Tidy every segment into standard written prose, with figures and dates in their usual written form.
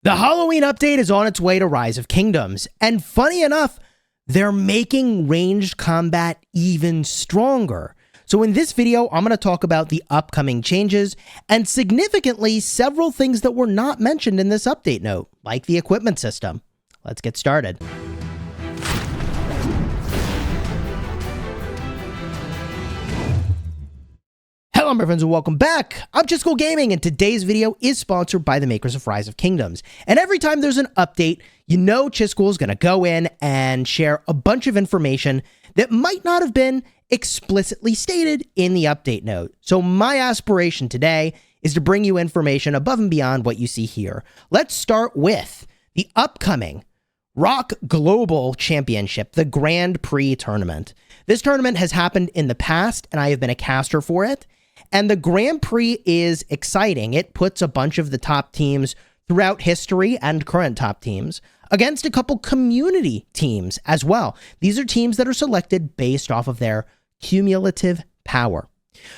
The Halloween update is on its way to Rise of Kingdoms, and funny enough, they're making ranged combat even stronger. So in this video, I'm going to talk about the upcoming changes, and significantly, several things that were not mentioned in this update note, like the equipment system. Let's get started. Hello my friends and welcome back. I'm Chisgule Gaming, and today's video is sponsored by the makers of Rise of Kingdoms. And every time there's an update, you know Chisgule is going to go in and share a bunch of information that might not have been explicitly stated in the update note. So my aspiration today is to bring you information above and beyond what you see here. Let's start with the upcoming Rock Global Championship, the Grand Prix tournament. This tournament has happened in the past, and I have been a caster for it. And the Grand Prix is exciting. It puts a bunch of the top teams throughout history and current top teams against a couple community teams as well. These are teams that are selected based off of their cumulative power.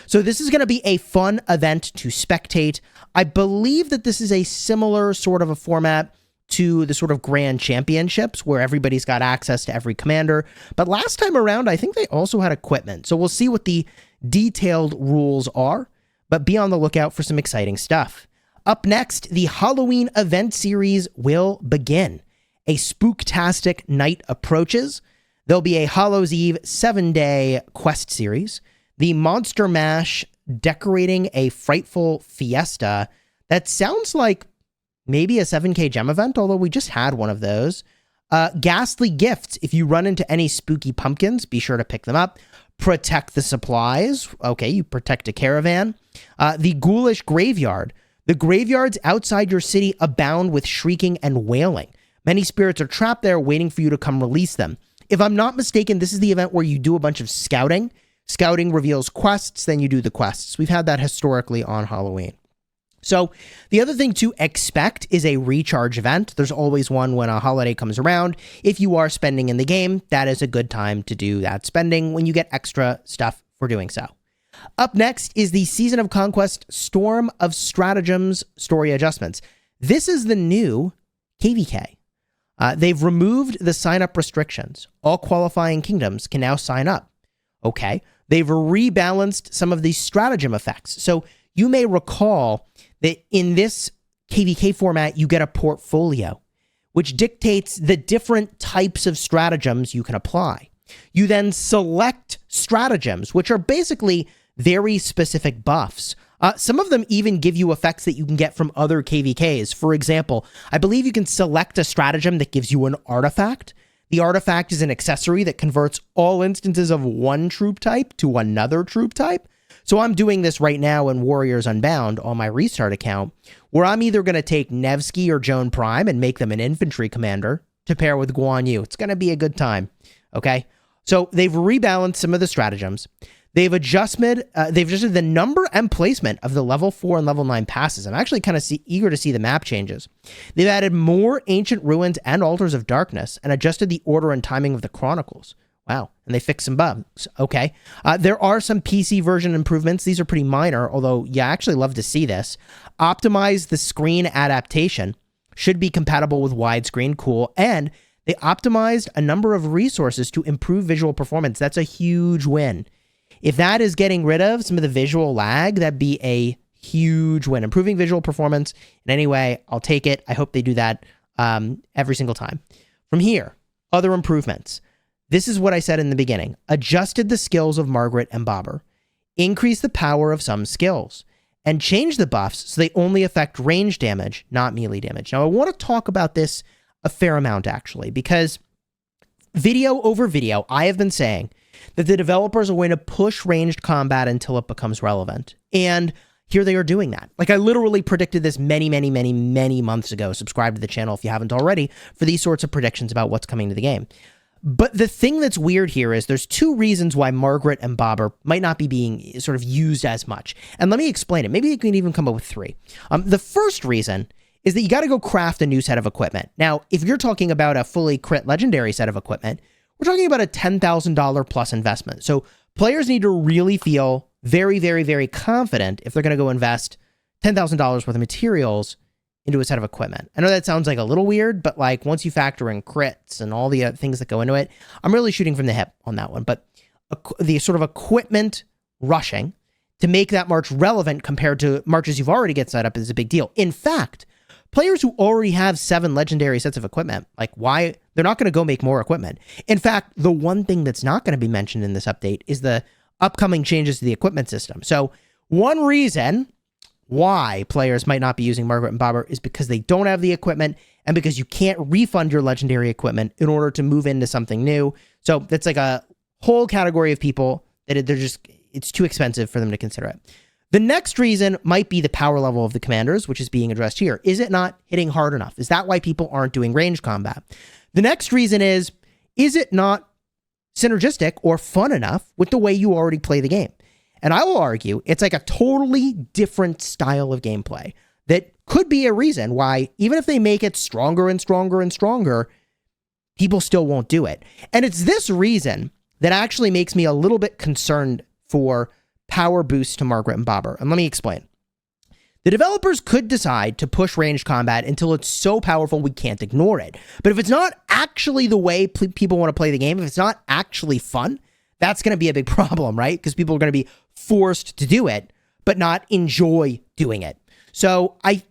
So this is going to be a fun event to spectate. I believe that this is a similar sort of a format to the sort of grand championships where everybody's got access to every commander. But last time around, I think they also had equipment. So we'll see what the detailed rules are, but be on the lookout for some exciting stuff. Up next, the Halloween event series will begin. A spooktastic night approaches. There'll be a Hallows Eve 7-day quest series. The Monster Mash decorating a frightful fiesta. That sounds like maybe a 7K gem event, although we just had one of those. Ghastly gifts. If you run into any spooky pumpkins, be sure to pick them up. Protect the supplies. Okay, you protect a caravan. The Ghoulish Graveyard. The graveyards outside your city abound with shrieking and wailing. Many spirits are trapped there waiting for you to come release them. If I'm not mistaken, this is the event where you do a bunch of scouting. Scouting reveals quests, then you do the quests. We've had that historically on Halloween. So the other thing to expect is a recharge event. There's always one when a holiday comes around. If you are spending in the game, that is a good time to do that spending when you get extra stuff for doing so. Up next is the Season of Conquest Storm of Stratagems story adjustments. This is the new KvK. They've removed the sign-up restrictions. All qualifying kingdoms can now sign up. Okay. They've rebalanced some of the stratagem effects. So you may recall that in this KvK format, you get a portfolio, which dictates the different types of stratagems you can apply. You then select stratagems, which are basically very specific buffs. Some of them even give you effects that you can get from other KvKs. For example, I believe you can select a stratagem that gives you an artifact. The artifact is an accessory that converts all instances of one troop type to another troop type. So I'm doing this right now in Warriors Unbound on my restart account, where I'm either going to take Nevsky or Joan Prime and make them an infantry commander to pair with Guan Yu. It's going to be a good time, okay? So they've rebalanced some of the stratagems. They've adjusted the number and placement of the level 4 and level 9 passes. I'm actually kind of eager to see the map changes. They've added more ancient ruins and altars of darkness and adjusted the order and timing of the chronicles. Wow. And they fixed some bugs. Okay. There are some PC version improvements. These are pretty minor, although I actually love to see this. Optimize the screen adaptation. Should be compatible with widescreen. Cool. And they optimized a number of resources to improve visual performance. That's a huge win. If that is getting rid of some of the visual lag, that'd be a huge win. Improving visual performance in any way, I'll take it. I hope they do that every single time. From here, other improvements. This is what I said in the beginning. Adjusted the skills of Margaret and Bobber. Increased the power of some skills. And changed the buffs so they only affect range damage, not melee damage. Now, I want to talk about this a fair amount, actually, because video over video, I have been saying that the developers are going to push ranged combat until it becomes relevant. And here they are doing that. Like, I literally predicted this many months ago. Subscribe to the channel if you haven't already for these sorts of predictions about what's coming to the game. But the thing that's weird here is there's two reasons why Margaret and Bobber might not be being sort of used as much. And let me explain it. Maybe you can even come up with three. The first reason is that you got to go craft a new set of equipment. Now, if you're talking about a fully crit legendary set of equipment, we're talking about a $10,000 plus investment. So players need to really feel very confident if they're going to go invest $10,000 worth of materials into a set of equipment. I know that sounds like a little weird, but like once you factor in crits and all the things that go into it, I'm really shooting from the hip on that one. But the sort of equipment rushing to make that march relevant compared to marches you've already get set up is a big deal. In fact, players who already have 7 legendary sets of equipment, like why they're not going to go make more equipment. In fact, the one thing that's not going to be mentioned in this update is the upcoming changes to the equipment system. So one reason why players might not be using Margaret and Bobber is because they don't have the equipment and because you can't refund your legendary equipment in order to move into something new. So that's like a whole category of people that it's too expensive for them to consider it. The next reason might be the power level of the commanders, which is being addressed here. Is it not hitting hard enough? Is that why people aren't doing ranged combat? The next reason is it not synergistic or fun enough with the way you already play the game? And I will argue it's like a totally different style of gameplay that could be a reason why, even if they make it stronger and stronger and stronger, people still won't do it. And it's this reason that actually makes me a little bit concerned for power boosts to Margaret and Bobber. And let me explain. The developers could decide to push ranged combat until it's so powerful we can't ignore it. But if it's not actually the way people want to play the game, if it's not actually fun, that's going to be a big problem, right? Because people are going to be forced to do it, but not enjoy doing it. So I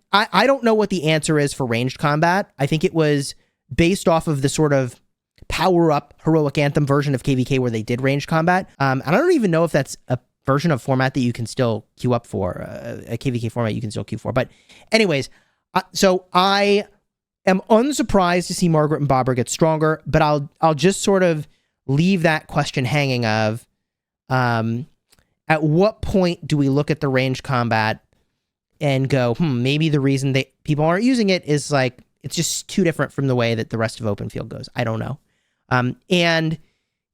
don't know what the answer is for ranged combat. I think it was based off of the sort of power-up Heroic Anthem version of KvK where they did ranged combat. And I don't even know if that's a version of format that you can still queue up for, a KvK format you can still queue for. But anyways, so I am unsurprised to see Margaret and Bobber get stronger, but I'll just sort of leave that question hanging of at what point do we look at the ranged combat and go, maybe the reason people aren't using it is like, it's just too different from the way that the rest of open field goes. I don't know. And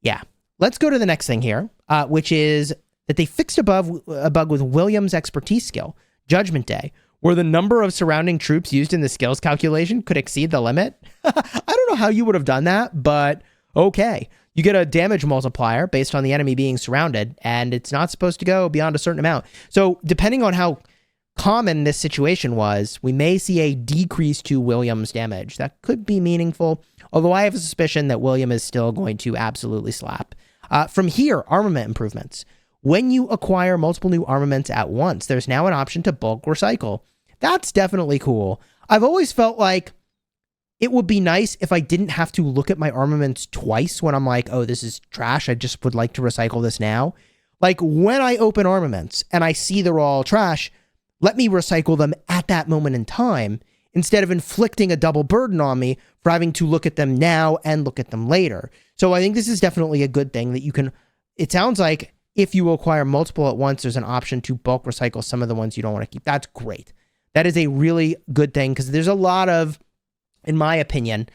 yeah, let's go to the next thing here, which is that they fixed a bug with William's expertise skill, Judgment Day, where the number of surrounding troops used in the skills calculation could exceed the limit. I don't know how you would have done that, but okay. You get a damage multiplier based on the enemy being surrounded, and it's not supposed to go beyond a certain amount. So depending on how common this situation was, we may see a decrease to William's damage. That could be meaningful, although I have a suspicion that William is still going to absolutely slap. From here, armament improvements. When you acquire multiple new armaments at once, there's now an option to bulk recycle. That's definitely cool. I've always felt like it would be nice if I didn't have to look at my armaments twice when I'm like, oh, this is trash. I just would like to recycle this now. Like when I open armaments and I see they're all trash, let me recycle them at that moment in time instead of inflicting a double burden on me for having to look at them now and look at them later. So I think this is definitely a good thing that you can, it sounds like if you acquire multiple at once, there's an option to bulk recycle some of the ones you don't want to keep. That's great. That is a really good thing because there's a lot of, in my opinion,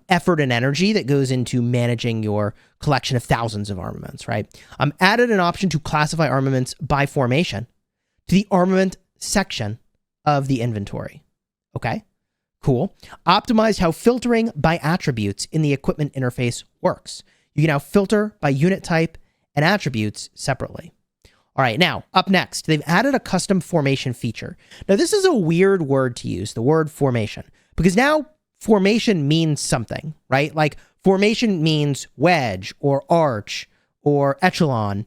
effort and energy that goes into managing your collection of thousands of armaments, right? Added an option to classify armaments by formation to the armament section of the inventory. Okay, cool. Optimized how filtering by attributes in the equipment interface works. You can now filter by unit type and attributes separately. All right, now, up next, they've added a custom formation feature. Now, this is a weird word to use, the word formation, because now formation means something, right? Like formation means wedge or arch or echelon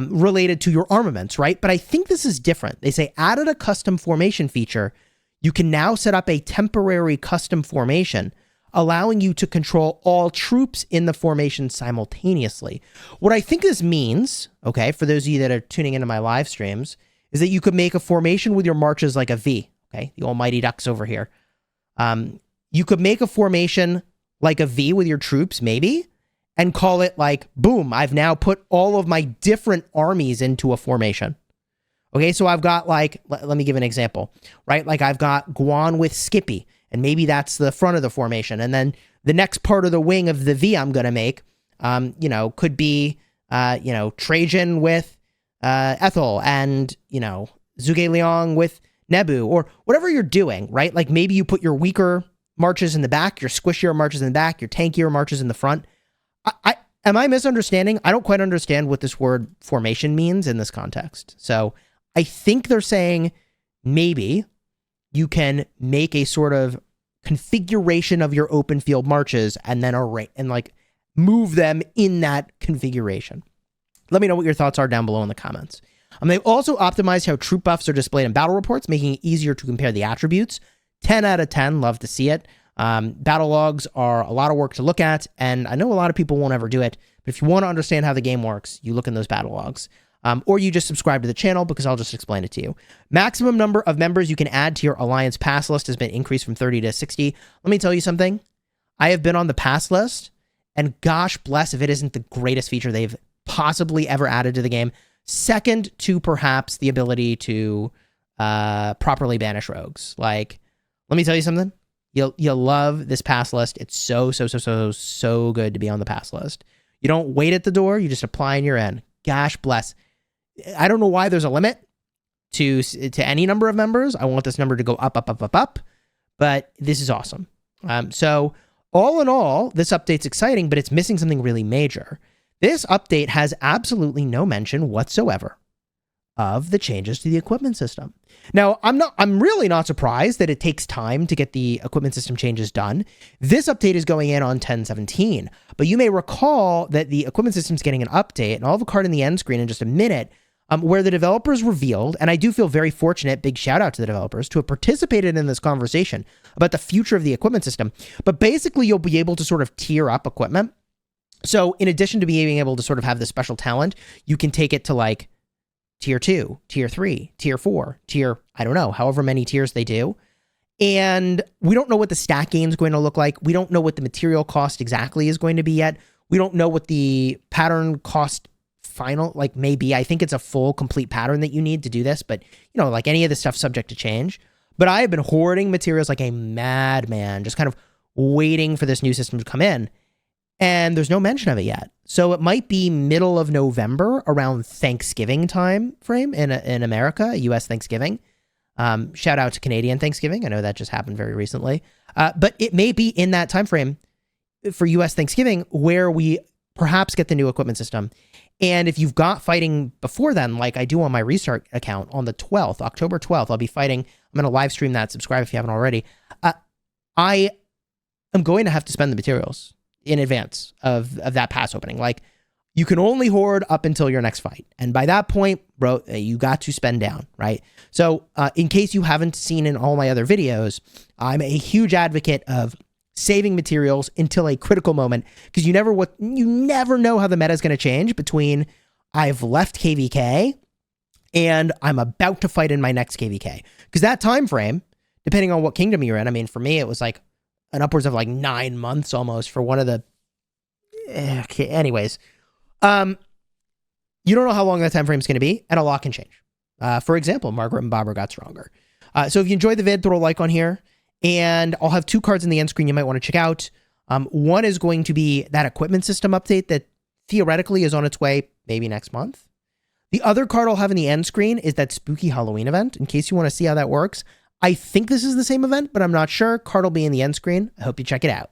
related to your armaments, right? But I think this is different. They say added a custom formation feature. You can now set up a temporary custom formation, allowing you to control all troops in the formation simultaneously. What I think this means, okay, for those of you that are tuning into my live streams, is that you could make a formation with your marches like a V, okay? The almighty ducks over here. You could make a formation like a V with your troops, maybe, and call it like, boom, I've now put all of my different armies into a formation. Okay, so I've got like, let me give an example, right? Like I've got Guan with Skippy, and maybe that's the front of the formation. And then the next part of the wing of the V I'm going to make, could be, Trajan with Ethel and, Zhuge Liang with Nebu or whatever you're doing, right? Like maybe you put your weaker marches in the back, your squishier marches in the back, your tankier marches in the front. Am I misunderstanding? I don't quite understand what this word formation means in this context. So I think they're saying maybe you can make a sort of configuration of your open field marches and then array and like move them in that configuration. Let me know what your thoughts are down below in the comments. They've also optimized how troop buffs are displayed in battle reports, making it easier to compare the attributes. 10 out of 10, love to see it. Battle logs are a lot of work to look at, and I know a lot of people won't ever do it, but if you want to understand how the game works, you look in those battle logs. Or you just subscribe to the channel because I'll just explain it to you. Maximum number of members you can add to your Alliance pass list has been increased from 30 to 60. Let me tell you something. I have been on the pass list, and gosh bless if it isn't the greatest feature they've possibly ever added to the game. Second to perhaps the ability to properly banish rogues. Like, let me tell you something. You'll love this pass list. It's so good to be on the pass list. You don't wait at the door. You just apply and you're in. Gosh bless. I don't know why there's a limit to any number of members. I want this number to go up, but this is awesome. So all in all, this update's exciting, but it's missing something really major. This update has absolutely no mention whatsoever of the changes to the equipment system. Now, I'm really not surprised that it takes time to get the equipment system changes done. This update is going in on 10.17, but you may recall that the equipment system's getting an update, and I'll have a card in the end screen in just a minute, where the developers revealed, and I do feel very fortunate, big shout out to the developers, to have participated in this conversation about the future of the equipment system. But basically, you'll be able to sort of tier up equipment. So in addition to being able to sort of have the special talent, you can take it to like tier 2, tier 3, tier 4, tier, I don't know, however many tiers they do. And we don't know what the stat gain is going to look like. We don't know what the material cost exactly is going to be yet. We don't know what the pattern cost final, like maybe. I think it's a full, complete pattern that you need to do this, but you know, like any of this stuff subject to change. But I have been hoarding materials like a madman, just kind of waiting for this new system to come in. And there's no mention of it yet. So it might be middle of November, around Thanksgiving time frame in America, US Thanksgiving. Shout out to Canadian Thanksgiving. I know that just happened very recently. But it may be in that time frame for US Thanksgiving where we perhaps get the new equipment system. And if you've got fighting before then, like I do on my Restart account on the 12th, October 12th, I'll be fighting. I'm going to live stream that. Subscribe if you haven't already. I am going to have to spend the materials in advance of that pass opening. Like, you can only hoard up until your next fight. And by that point, bro, you got to spend down, right? So in case you haven't seen in all my other videos, I'm a huge advocate of saving materials until a critical moment, because you never know how the meta is going to change between I've left KvK and I'm about to fight in my next KvK. Because that time frame, depending on what kingdom you're in, I mean, for me, it was like an upwards of like 9 months almost for one of the... Okay, anyways. You don't know how long that time frame is going to be, and a lot can change. For example, Margaret and Barbara got stronger. So if you enjoyed the vid, throw a like on here, and I'll have 2 cards in the end screen you might want to check out. One is going to be that equipment system update that theoretically is on its way maybe next month. The other card I'll have in the end screen is that spooky Halloween event, in case you want to see how that works. I think this is the same event, but I'm not sure. Card will be in the end screen. I hope you check it out.